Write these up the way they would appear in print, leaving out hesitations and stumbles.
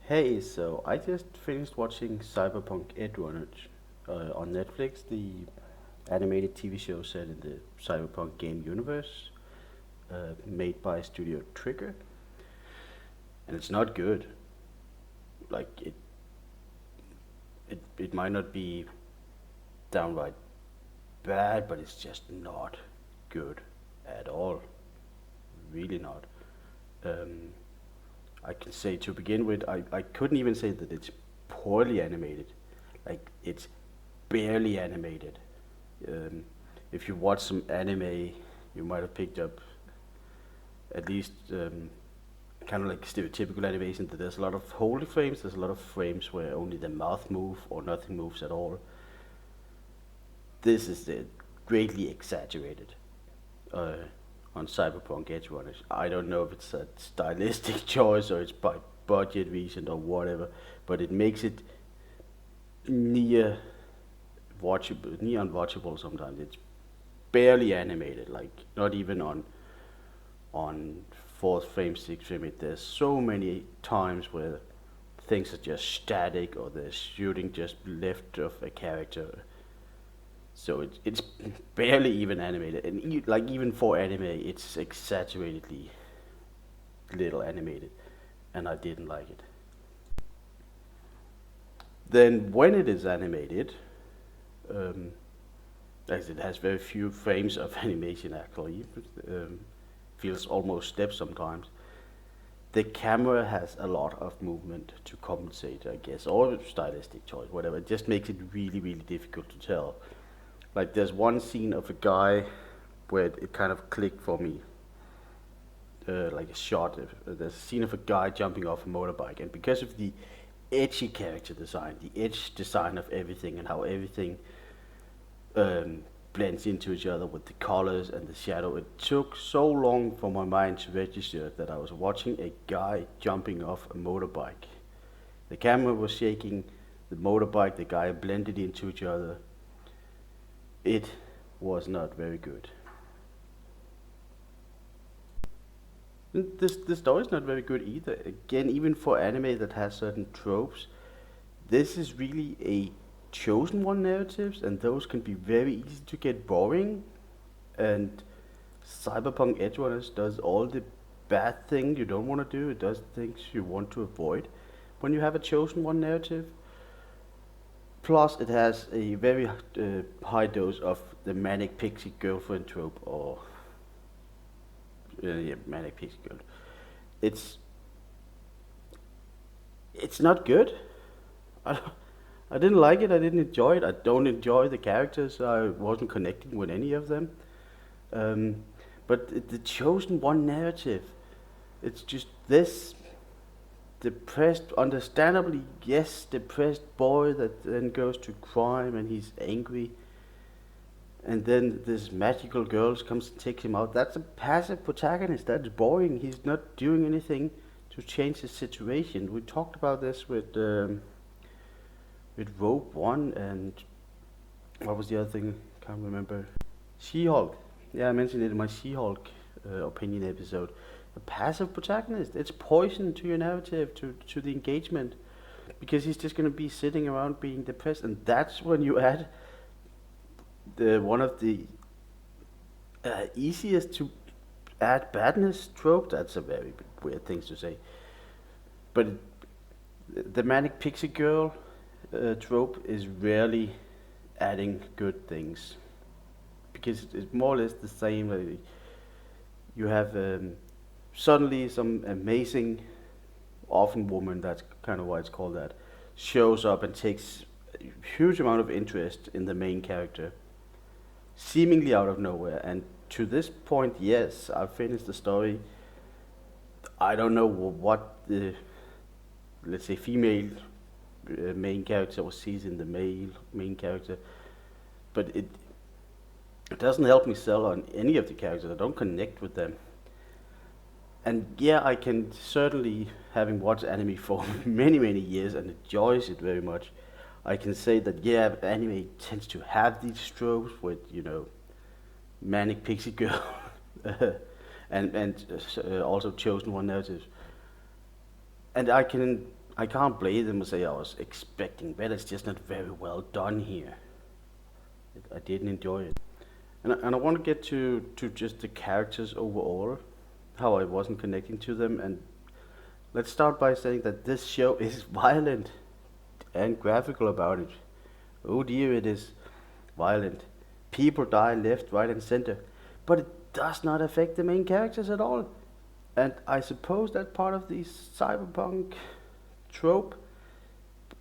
Hey, so I just finished watching Cyberpunk Edgerunners on Netflix, the animated TV show set in the Cyberpunk game universe, made by Studio Trigger, and it's not good. Like it might not be downright bad, but it's just not good at all. Really not. Um, I can say to begin with, I couldn't even say that it's poorly animated. Like it's barely animated. Um, if you watch some anime, you might have picked up at least kind of like stereotypical animation that there's a lot of holy frames, there's a lot of frames where only the mouth move or nothing moves at all. This is greatly exaggerated uh, on Cyberpunk Edgerunners. I don't know if it's a stylistic choice or it's by budget reason or whatever, but it makes it near near unwatchable sometimes. It's barely animated, like not even on fourth frame, sixth frame. There's so many times where things are just static or they're shooting just left of a character. So it's barely even animated, and like even for anime, it's exaggeratedly little animated, and I didn't like it. Then when it is animated, um, as it has very few frames of animation actually, um, feels almost steps sometimes. The camera has a lot of movement to compensate, I guess, or stylistic choice, whatever. It just makes it really, really difficult to tell. Like there's one scene of a guy where it kind of clicked for me, like a shot. There's a scene of a guy jumping off a motorbike, and because of the edgy character design, the edge design of everything, and how everything um, blends into each other with the colors and the shadow. It took so long for my mind to register that I was watching a guy jumping off a motorbike. The camera was shaking, the motorbike, the guy blended into each other. It was not very good. The story is not very good either. Again, even for anime that has certain tropes, this is really a chosen one narratives, and those can be very easy to get boring. And Cyberpunk Edgerunners does all the bad thing you don't want to do. It does things you want to avoid when you have a chosen one narrative. Plus, it has a very high dose of the manic pixie girlfriend trope, or yeah, manic pixie girl. It's it's not good. I, I didn't like it. I didn't enjoy it. I don't enjoy the characters. I wasn't connecting with any of them. Um, but the chosen one narrative, it's just this depressed, understandably, yes, depressed boy that then goes to crime and he's angry. And then this magical girl comes and takes him out. That's a passive protagonist. That's boring. He's not doing anything to change the situation. We talked about this with Rope One and what was the other thing? Can't remember. She-Hulk. Yeah, I mentioned it in my She-Hulk opinion episode. A passive protagonist. It's poison to your narrative, to the engagement, because he's just gonna be sitting around being depressed, and that's when you add the one of the easiest to add badness trope. That's a very weird thing to say, but the manic pixie girl trope is rarely adding good things because it's more or less the same. You have suddenly some amazing, often woman, that's kind of why it's called that, shows up and takes a huge amount of interest in the main character, seemingly out of nowhere. And to this point, yes, I've finished the story. I don't know what the, let's say, female main character was sees in the male main character, but it doesn't help me sell on any of the characters. I don't connect with them. And yeah, I can certainly, having watched anime for many, many years and enjoys it very much, I can say that yeah, anime tends to have these tropes with, manic pixie girl and also chosen one narrative. And I can I can't blame them and say I was expecting better. It's just not very well done here. I didn't enjoy it. And I want to get to just the characters overall, how I wasn't connecting to them. And let's start by saying that this show is violent and graphical about it. Oh dear, it is violent. People die left, right, and center. But it does not affect the main characters at all. And I suppose that's part of the cyberpunk trope,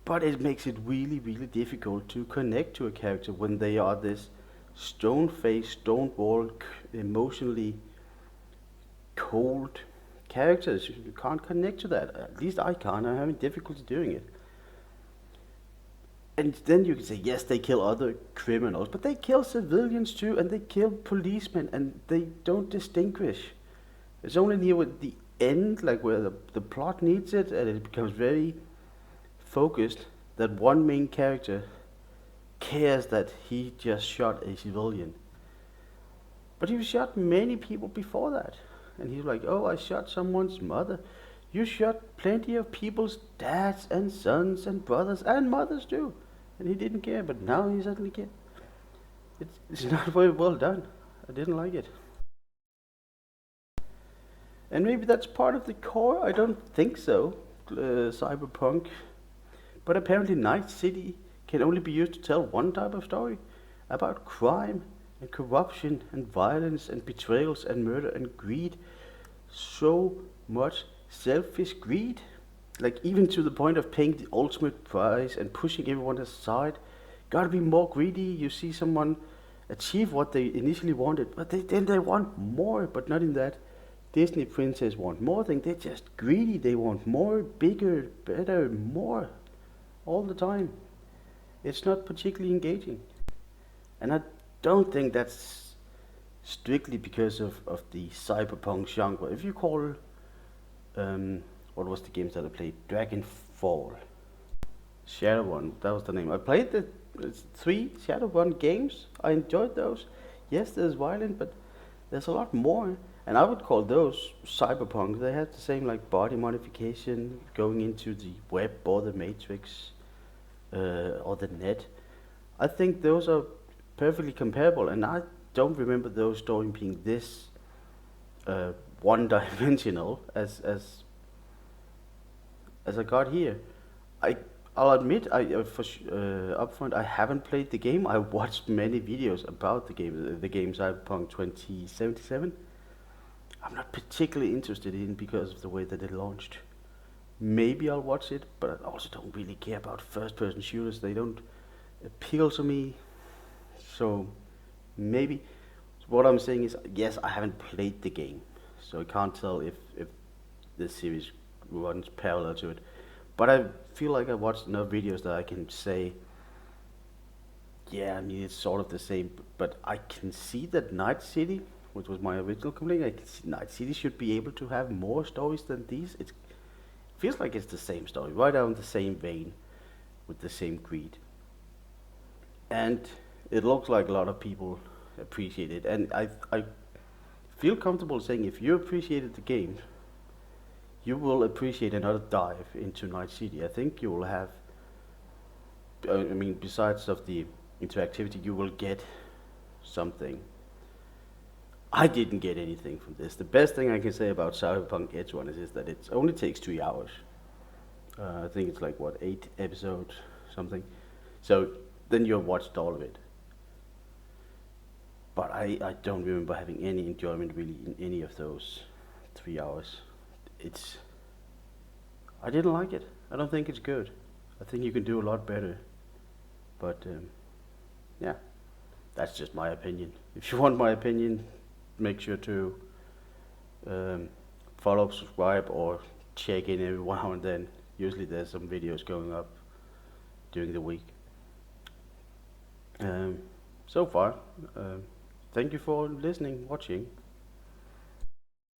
but it makes it really, really difficult to connect to a character when they are this stone-faced, stone-walled, emotionally cold characters. You can't connect to that. At least I can't. I'm having difficulty doing it. And then you can say, yes, they kill other criminals, but they kill civilians too, and they kill policemen, and they don't distinguish. It's only near with the end, like where the plot needs it, and it becomes very focused, that one main character cares that he just shot a civilian. But he shot many people before that. And he's like, oh, I shot someone's mother. You shot plenty of people's dads and sons and brothers and mothers too. And he didn't care, but now he suddenly cares. It's not very well done. I didn't like it. And maybe that's part of the core. I don't think so, Cyberpunk. But apparently Night City can only be used to tell one type of story, about crime and corruption and violence and betrayals and murder and greed. So much selfish greed, like even to the point of paying the ultimate price and pushing everyone aside. Gotta be more greedy. You see someone achieve what they initially wanted, but then they want more, but not in that Disney princess want more thing. They're just greedy. They want more, bigger, better, more, all the time. It's not particularly engaging. And I don't think that's strictly because of the cyberpunk genre. If you call, what was the games that I played? Dragonfall, Shadowrun, that was the name. I played the 3 Shadowrun games. I enjoyed those. Yes, there's violent, but there's a lot more. And I would call those cyberpunk. They had the same like body modification, going into the web or the matrix, or the net. I think those are perfectly comparable, and I don't remember those stories being this one-dimensional as I got here. I'll admit, upfront, I haven't played the game. I watched many videos about the game Cyberpunk 2077. I'm not particularly interested in because of the way that it launched. Maybe I'll watch it, but I also don't really care about first-person shooters. They don't appeal to me. So maybe what I'm saying is, yes, I haven't played the game, so I can't tell if this series runs parallel to it. But I feel like I watched enough videos that I can say, yeah, I mean, it's sort of the same. But I can see that Night City, which was my original complaint, I can see Night City should be able to have more stories than these. It feels like it's the same story, right down the same vein, with the same greed. And it looks like a lot of people appreciate it. And I feel comfortable saying if you appreciated the game, you will appreciate another dive into Night City. I think you will have, I mean, besides of the interactivity, you will get something. I didn't get anything from this. The best thing I can say about Cyberpunk Edgerunners is that it only takes 3 hours. I think it's like, what, 8 episodes, something. So then you've watched all of it. But I don't remember having any enjoyment really in any of those 3 hours. I didn't like it. I don't think it's good. I think you can do a lot better. But yeah, that's just my opinion. If you want my opinion, make sure to follow, subscribe, or check in every now and then. Usually there's some videos going up during the week. So far, thank you for listening, watching.